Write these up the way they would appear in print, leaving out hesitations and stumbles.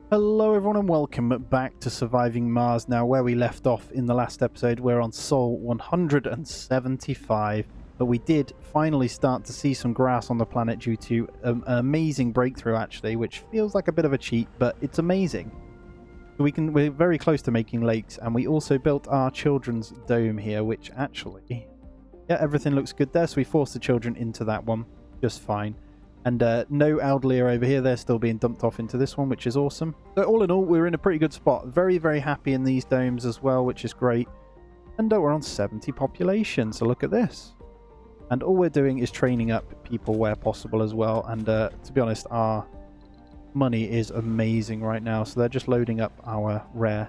Hello everyone and welcome back to Surviving Mars. Now, where we left off in the last episode, we're on Sol 175, but we did finally start to see some grass on the planet due to an amazing breakthrough actually, which feels like a bit of a cheat, but it's amazing. So we're very close to making lakes, and we also built our children's dome here, which actually, yeah, everything looks good there, so we forced the children into that one just fine. And no elderly are over here. They're still being dumped off into this one, which is awesome. So all in all, we're in a pretty good spot. Very, very happy in these domes as well, which is great. And we're on 70 population, so look at this. And all we're doing is training up people where possible as well. And to be honest, our money is amazing right now. So they're just loading up our rare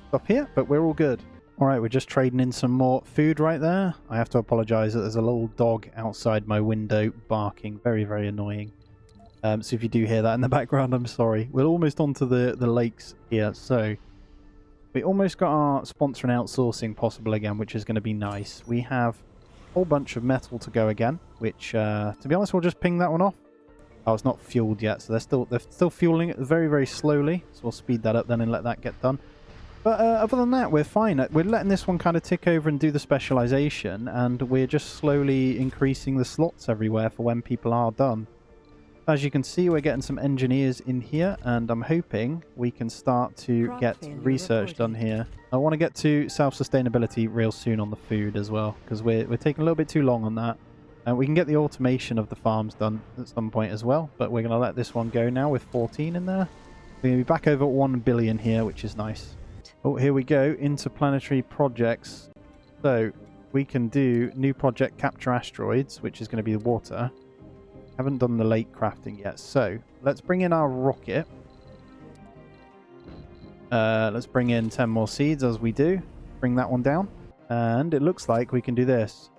stuff here, but we're all good. All right, we're just trading in some more food right there. I have to apologize that there's a little dog outside my window barking. Very, very annoying. So if you do hear that in the background, I'm sorry. We're almost onto the lakes here. So we almost got our sponsor and outsourcing possible again, which is going to be nice. We have a whole bunch of metal to go again, which, to be honest, we'll just ping that one off. Oh, it's not fueled yet, so they're still fueling it very, very slowly. So we'll speed that up then and let that get done. But other than that, we're fine. We're letting this one kind of tick over and do the specialization, and we're just slowly increasing the slots everywhere for when people are done. As you can see, we're getting some engineers in here, and I'm hoping we can start to get research done here. I want to get to self-sustainability real soon on the food as well, because we're taking a little bit too long on that. And we can get the automation of the farms done at some point as well, but we're going to let this one go now with 14 in there. We're going to be back over 1 billion here, which is nice. Oh, here we go, interplanetary projects. So, we can do new project, capture asteroids, which is going to be the water. Haven't done the lake crafting yet. So, let's bring in our rocket. Let's bring in 10 more seeds as we do. Bring that one down. And it looks like we can do this.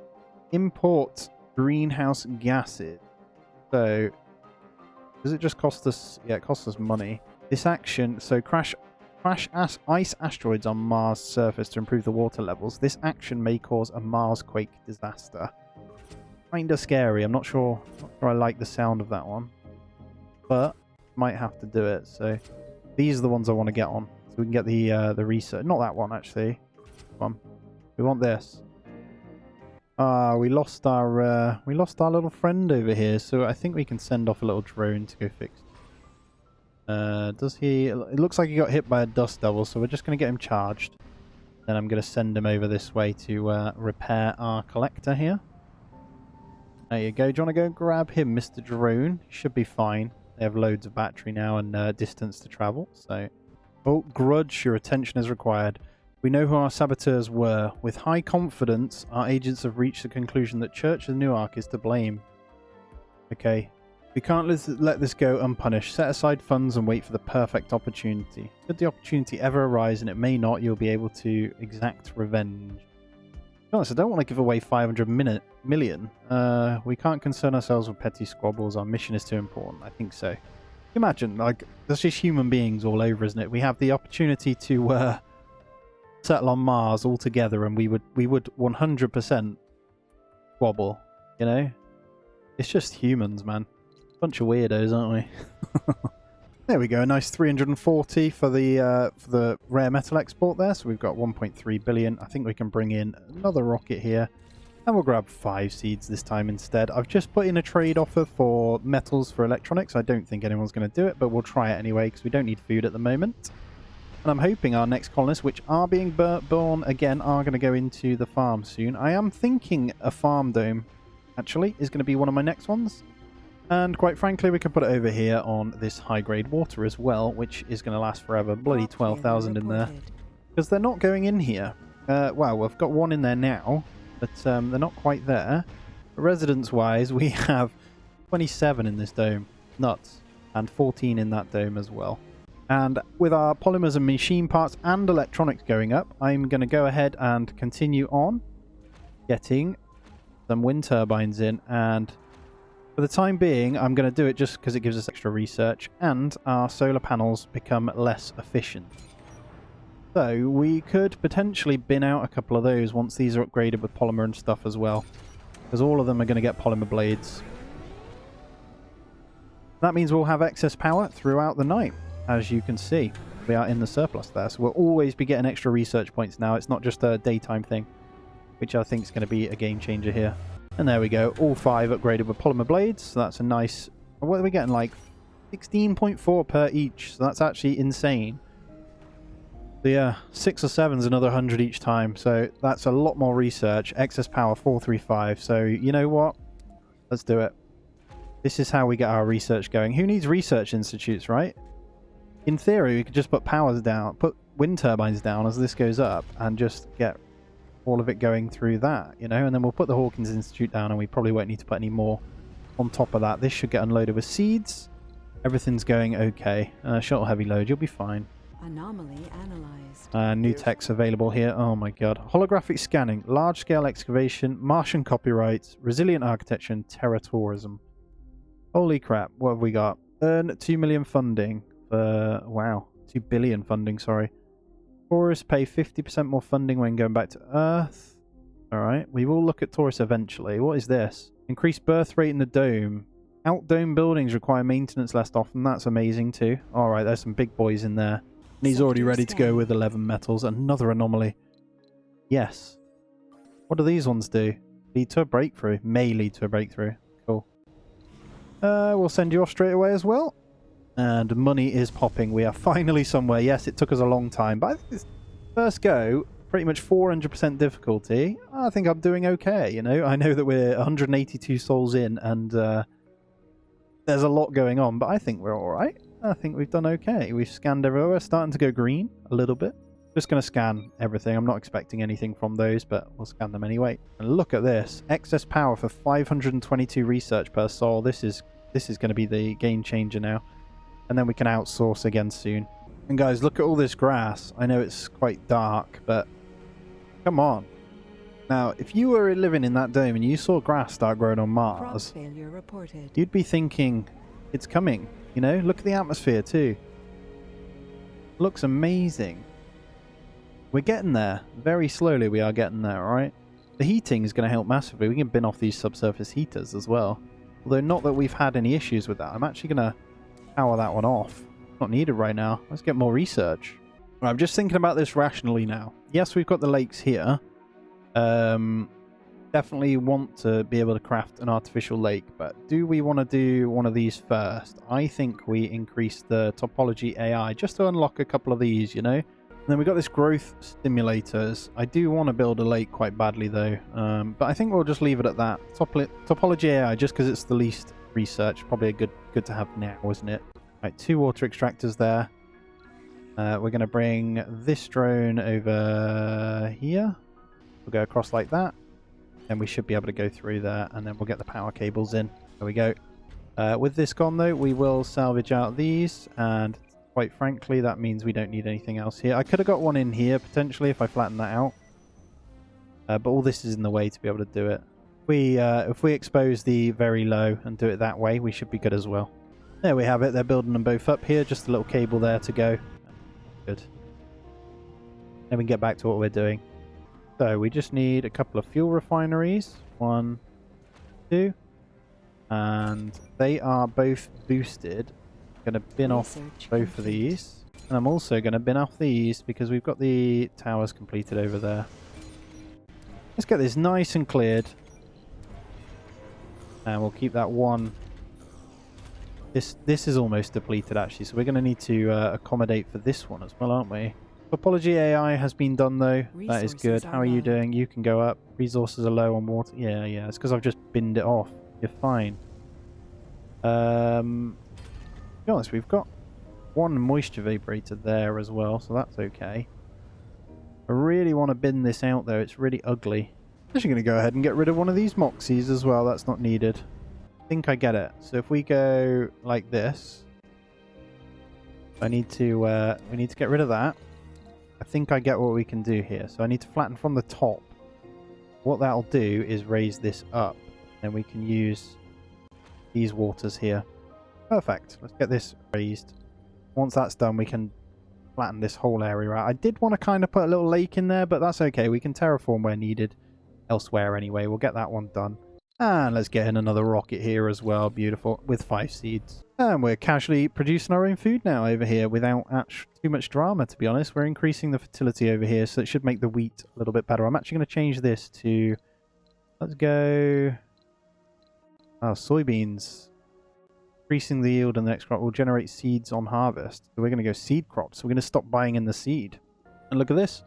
Import greenhouse gases. So, does it just cost us... Yeah, it costs us money. This action, so crash ice asteroids on Mars' surface to improve the water levels. This action may cause a Mars quake disaster. Kinda scary. I'm not sure I like the sound of that one, but might have to do it. So these are the ones I want to get on, so we can get the research. Not that one actually. Come on. We want this. We lost our little friend over here, so I think we can send off a little drone to go fix. Does he... It looks like he got hit by a dust devil, so we're just going to get him charged. Then I'm going to send him over this way to repair our collector here. There you go. Do you want to go grab him, Mr. Drone? Should be fine. They have loads of battery now and distance to travel, so... Oh, Grudge, your attention is required. We know who our saboteurs were. With high confidence, our agents have reached the conclusion that Church of Newark is to blame. Okay. We can't let this go unpunished. Set aside funds and wait for the perfect opportunity. Should the opportunity ever arise, and it may not, you'll be able to exact revenge. To be honest, I don't want to give away 500 million. We can't concern ourselves with petty squabbles. Our mission is too important. I think so. Imagine, like, there's just human beings all over, isn't it? We have the opportunity to settle on Mars all together, and we would 100% squabble. You know, it's just humans, man. Bunch of weirdos, aren't we? There we go, a nice 340 for the rare metal export there. So we've got 1.3 billion. I think we can bring in another rocket here, and we'll grab 5 seeds this time instead. I've just put in a trade offer for metals for electronics. I don't think anyone's going to do it, but we'll try it anyway because we don't need food at the moment. And I'm hoping our next colonists, which are being born again, are going to go into the farm soon. I am thinking a farm dome actually is going to be one of my next ones. And quite frankly, we can put it over here on this high-grade water as well, which is going to last forever. Bloody 12,000 in there. Because they're not going in here. Well, we've got one in there now, but they're not quite there. Residence-wise, we have 27 in this dome. Nuts. And 14 in that dome as well. And with our polymers and machine parts and electronics going up, I'm going to go ahead and continue on getting some wind turbines in, and... For the time being, I'm going to do it just because it gives us extra research and our solar panels become less efficient. So we could potentially bin out a couple of those once these are upgraded with polymer and stuff as well. Because all of them are going to get polymer blades. That means we'll have excess power throughout the night. as you can see, we are in the surplus there. So we'll always be getting extra research points now. It's not just a daytime thing, which I think is going to be a game changer here. And there we go. All 5 upgraded with polymer blades. So that's a nice... What are we getting? Like 16.4 per each. So that's actually insane. So yeah, 6 or 7 is another 100 each time. So that's a lot more research. Excess power 435. So you know what? Let's do it. This is how we get our research going. Who needs research institutes, right? In theory, we could just put powers down, put wind turbines down as this goes up, and just get all of it going through that, you know? And then we'll put the Hawkins Institute down, and we probably won't need to put any more on top of that. This should get unloaded with seeds. Everything's going okay. Shuttle heavy load, you'll be fine. Anomaly analyzed. New tech's available here. Oh my god. Holographic scanning, large-scale excavation, Martian copyrights, resilient architecture, and terratourism. Holy crap, what have we got? Earn 2 million funding. Wow, 2 billion funding, sorry. Tourists pay 50% more funding when going back to Earth. Alright, we will look at tourists eventually. What is this? Increased birth rate in the dome. Out-dome buildings require maintenance less often. That's amazing too. Alright, there's some big boys in there. And he's already ready to go with 11 metals. Another anomaly. Yes. What do these ones do? Lead to a breakthrough. May lead to a breakthrough. Cool. We'll send you off straight away as well. And money is popping. We are finally somewhere. Yes, it took us a long time. But I think this first go, pretty much 400% difficulty. I think I'm doing okay, you know. I know that we're 182 souls in and there's a lot going on. But I think we're alright. I think we've done okay. We've scanned everywhere. We're starting to go green a little bit. Just going to scan everything. I'm not expecting anything from those, but we'll scan them anyway. And look at this. Excess power for 522 research per soul. This is going to be the game changer now. And then we can outsource again soon. And guys, look at all this grass. I know it's quite dark, but come on. Now, if you were living in that dome and you saw grass start growing on Mars, failure reported. You'd be thinking, it's coming. You know, look at the atmosphere too. Looks amazing. We're getting there. Very slowly we are getting there, alright? The heating is going to help massively. We can bin off these subsurface heaters as well. Although not that we've had any issues with that. I'm actually going to power that one off. Not needed right now. Let's get more research. Right, I'm just thinking about this rationally now. Yes, we've got the lakes here. Definitely want to be able to craft an artificial lake, but do we want to do one of these first? I think we increase the topology AI just to unlock a couple of these, you know? And then we got this growth stimulators. I do want to build a lake quite badly though, but I think we'll just leave it at that. Topology AI, just because it's the least research, probably a good to have now, isn't it? Right, 2 water extractors there. We're going to bring this drone over here. We'll go across like that. And we should be able to go through there, and then we'll get the power cables in. There we go. With this gone though, we will salvage out these, and quite frankly, that means we don't need anything else here. I could have got one in here potentially if I flatten that out. But all this is in the way to be able to do it. If we expose the very low and do it that way, we should be good as well. There we have it. They're building them both up here. Just a little cable there to go. Good. Then we can get back to what we're doing. So we just need a couple of fuel refineries. 1, 2. And they are both boosted. I'm going to bin off both of these. And I'm also going to bin off these because we've got the towers completed over there. Let's get this nice and cleared. And we'll keep that one. This is almost depleted actually, so we're going to need to accommodate for this one as well, aren't we? Topology AI has been done though. That is good. How are you doing? You can go up. Resources are low on water. Yeah. It's because I've just binned it off. You're fine. To be honest, we've got one moisture vaporator there as well, so that's okay. I really want to bin this out though. It's really ugly. I'm actually going to go ahead and get rid of one of these Moxies as well. That's not needed. I think I get it. So if we go like this, we need to get rid of that. I think I get what we can do here. So I need to flatten from the top. What that'll do is raise this up. Then we can use these waters here. Perfect. Let's get this raised. Once that's done, we can flatten this whole area out. I did want to kind of put a little lake in there, but that's okay. We can terraform where needed elsewhere anyway. We'll get that one done. And let's get in another rocket here as well. Beautiful. With 5 seeds. And we're casually producing our own food now over here without too much drama, to be honest. We're increasing the fertility over here, so it should make the wheat a little bit better. I'm actually going to change this to... Let's go... Oh, soybeans. Increasing the yield on the next crop will generate seeds on harvest. So we're going to go seed crops. We're going to stop buying in the seed. And look at this.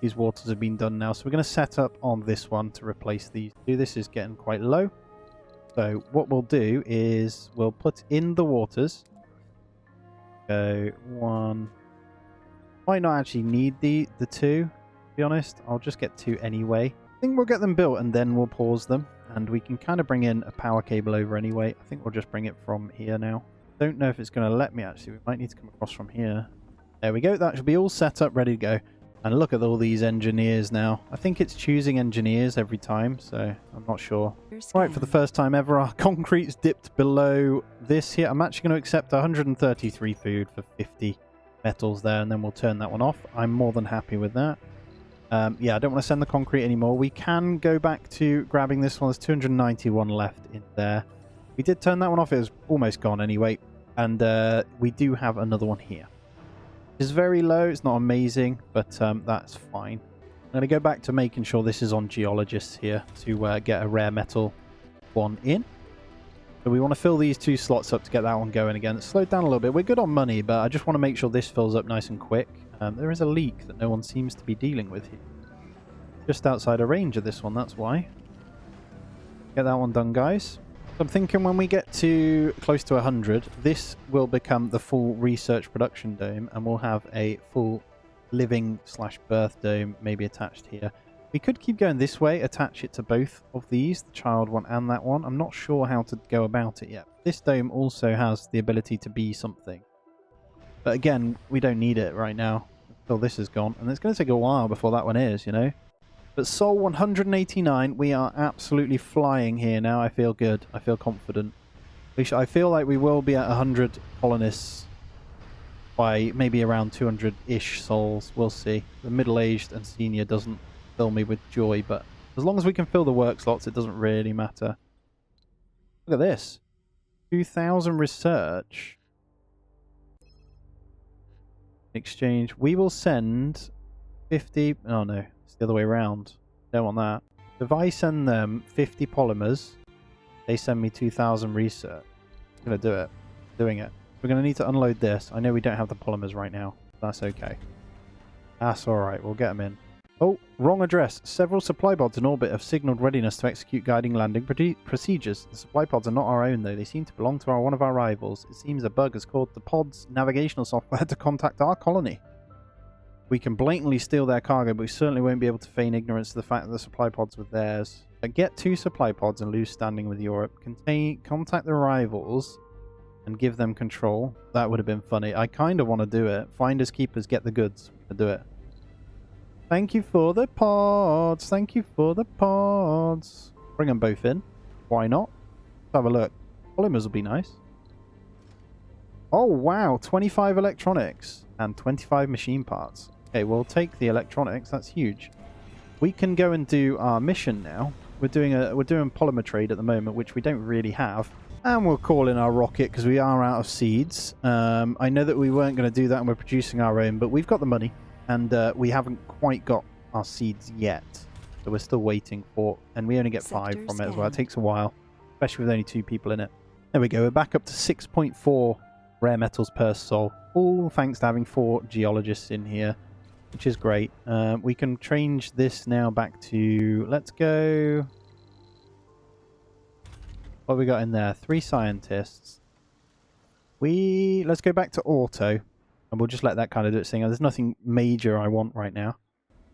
These waters have been done now. So we're going to set up on this one to replace these two. This is getting quite low. So what we'll do is we'll put in the waters. Go one. Might not actually need the two, to be honest. I'll just get two anyway. I think we'll get them built and then we'll pause them. And we can kind of bring in a power cable over anyway. I think we'll just bring it from here now. Don't know if it's going to let me actually. We might need to come across from here. There we go. That should be all set up, ready to go. And look at all these engineers now. I think it's choosing engineers every time, so I'm not sure. Right, for the first time ever, our concrete's dipped below this here. I'm actually going to accept 133 food for 50 metals there, and then we'll turn that one off. I'm more than happy with that. Yeah, I don't want to send the concrete anymore. We can go back to grabbing this one. There's 291 left in there. We did turn that one off. It was almost gone anyway. And we do have another one here. It's very low. It's not amazing, but that's fine. I'm going to go back to making sure this is on geologists here to get a rare metal one in. So we want to fill these two slots up to get that one going again. It's slowed down a little bit. We're good on money, but I just want to make sure this fills up nice and quick. There is a leak that no one seems to be dealing with here. Just outside of range of this one, that's why. Get that one done, guys. So I'm thinking when we get to close to 100, this will become the full research production dome, and we'll have a full living/birth dome maybe attached here. We could keep going this way, attach it to both of these, the child one and that one. I'm not sure how to go about it yet. This dome also has the ability to be something. But again, we don't need it right now until this is gone. And it's going to take a while before that one is, you know. But Sol 189, we are absolutely flying here now. I feel good. I feel confident. I feel like we will be at 100 colonists by maybe around 200-ish souls. We'll see. The middle-aged and senior doesn't fill me with joy, but as long as we can fill the work slots, it doesn't really matter. Look at this. 2,000 research. Exchange. We will send 50... Oh, no. It's the other way around. Don't want that. If I send them 50 polymers, they send me 2,000 research. I'm going to do it. Doing it. We're going to need to unload this. I know we don't have the polymers right now. That's okay. That's alright. We'll get them in. Oh, wrong address. Several supply pods in orbit have signaled readiness to execute guiding landing procedures. The supply pods are not our own, though. They seem to belong to one of our rivals. It seems a bug has caused the pod's navigational software to contact our colony. We can blatantly steal their cargo, but we certainly won't be able to feign ignorance to the fact that the supply pods were theirs. Get 2 supply pods and lose standing with Europe. Contact the rivals and give them control. That would have been funny. I kind of want to do it. Finders, keepers, get the goods. I'll do it. Thank you for the pods. Thank you for the pods. Bring them both in. Why not? Let's have a look. Polymers will be nice. Oh, wow. 25 electronics and 25 machine parts. Okay, we'll take the electronics. That's huge. We can go and do our mission now. We're doing polymer trade at the moment, which we don't really have. And we'll call in our rocket because we are out of seeds. I know that we weren't going to do that and we're producing our own, but we've got the money. And we haven't quite got our seeds yet. So we're still waiting for... And we only get 5 from it as well. It takes a while. Especially with only 2 people in it. There we go. We're back up to 6.4 rare metals per sol. All thanks to having 4 geologists in here. Which is great. We can change this now back to... Let's go... What have we got in there? 3 scientists. Let's go back to auto. And we'll just let that kind of do its thing. There's nothing major I want right now.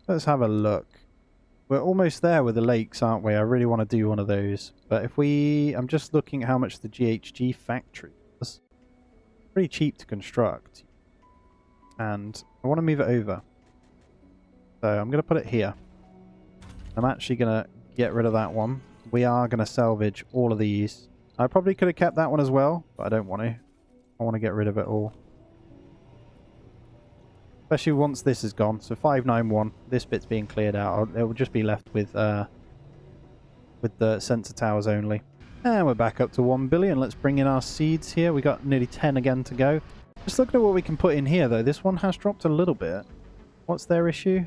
Let's have a look. We're almost there with the lakes, aren't we? I really want to do one of those. But if we... I'm just looking at how much the GHG factory is. Pretty cheap to construct. And I want to move it over. So I'm going to put it here. I'm actually going to get rid of that one. We are going to salvage all of these. I probably could have kept that one as well, but I don't want to. I want to get rid of it all. Especially once this is gone. So 591, this bit's being cleared out. It will just be left with the sensor towers only. And we're back up to 1 billion. Let's bring in our seeds here. We got nearly 10 again to go. Just looking at what we can put in here, though. This one has dropped a little bit. What's their issue?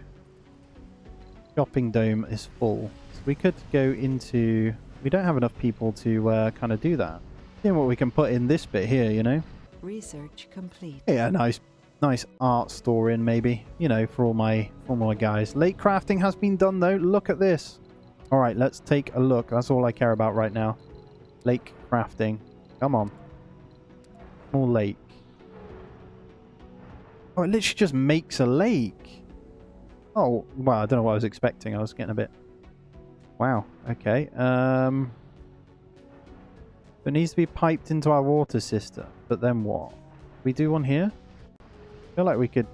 Shopping dome is full. So we could go into... We don't have enough people to kind of do that. See what we can put in this bit here, you know? Research complete. Yeah, nice art store in, maybe. You know, for all my guys. Lake crafting has been done, though. Look at this. All right, let's take a look. That's all I care about right now. Lake crafting. Come on. Small lake. Oh, it literally just makes a lake. Oh, well, I don't know what I was expecting. I was getting a bit... Wow, okay. It needs to be piped into our water system. But then what? We do one here? I feel like we could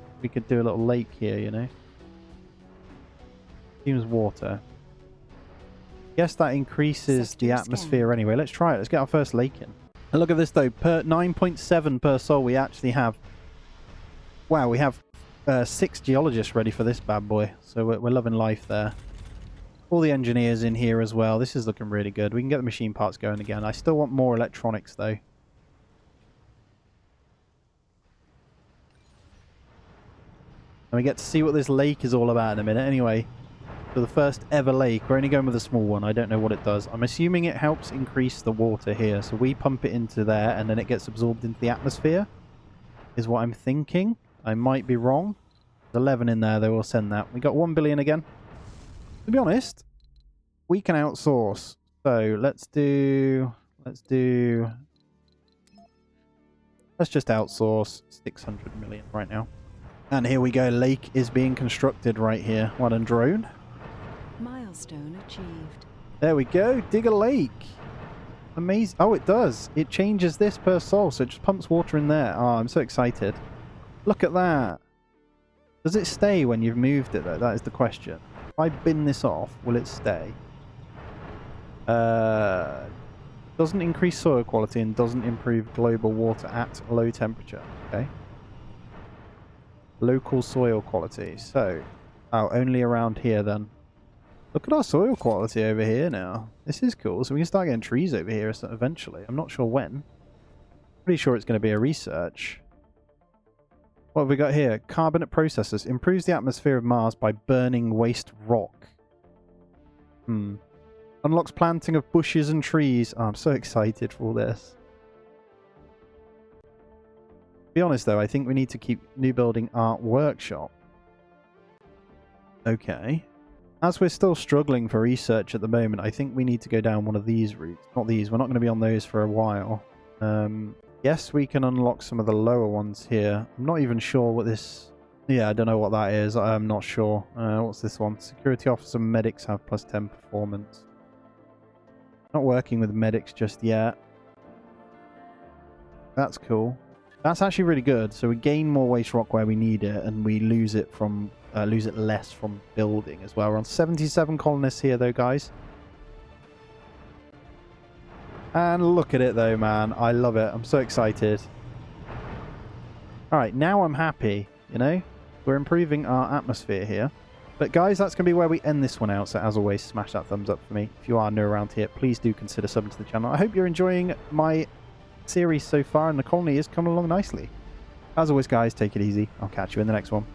do a little lake here, you know? Seems water. Guess that increases the atmosphere anyway. Let's try it. Let's get our first lake in. And look at this, though. Per 9.7 per soul, we actually have... Wow, we have 6 geologists ready for this bad boy. So we're loving life there. All the engineers in here as well. This is looking really good. We can get the machine parts going again. I still want more electronics, though. And we get to see what this lake is all about in a minute. Anyway, so the first ever lake. We're only going with a small one. I don't know what it does. I'm assuming it helps increase the water here. So we pump it into there and then it gets absorbed into the atmosphere. Is what I'm thinking. I might be wrong. There's 11 in there, though. We'll send that. We got 1 billion again. To be honest, we can outsource. So let's just outsource 600 million right now. And here we go. Lake is being constructed right here. What, and drone? Milestone achieved. There we go. Dig a lake. Amazing. Oh, it does. It changes this per soul, so it just pumps water in there. Oh, I'm so excited. Look at that. Does it stay when you've moved it, though? That is the question. If I bin this off, will it stay? Doesn't increase soil quality and doesn't improve global water at low temperature. Okay. Local soil quality. So, oh, only around here then. Look at our soil quality over here now. This is cool. So we can start getting trees over here eventually. I'm not sure when. Pretty sure it's going to be a research. What have we got here? Carbonate processes. Improves the atmosphere of Mars by burning waste rock. Unlocks planting of bushes and trees. Oh, I'm so excited for all this. To be honest, though, I think we need to keep New Building Art Workshop. Okay. As we're still struggling for research at the moment, I think we need to go down one of these routes. Not these. We're not going to be on those for a while. Yes, we can unlock some of the lower ones here. I'm not even sure what this... Yeah, I don't know what that is. I'm not sure. What's this one? Security officer medics have +10 performance. Not working with medics just yet. That's cool. That's actually really good. So we gain more waste rock where we need it, and we lose it from lose it less from building as well. We're on 77 colonists here, though, guys. And look at it, though, man. I love it. I'm so excited. All right, now I'm happy, you know? We're improving our atmosphere here. But, guys, that's going to be where we end this one out. So, as always, smash that thumbs up for me. If you are new around here, please do consider subbing to the channel. I hope you're enjoying my series so far, and the colony is coming along nicely. As always, guys, take it easy. I'll catch you in the next one.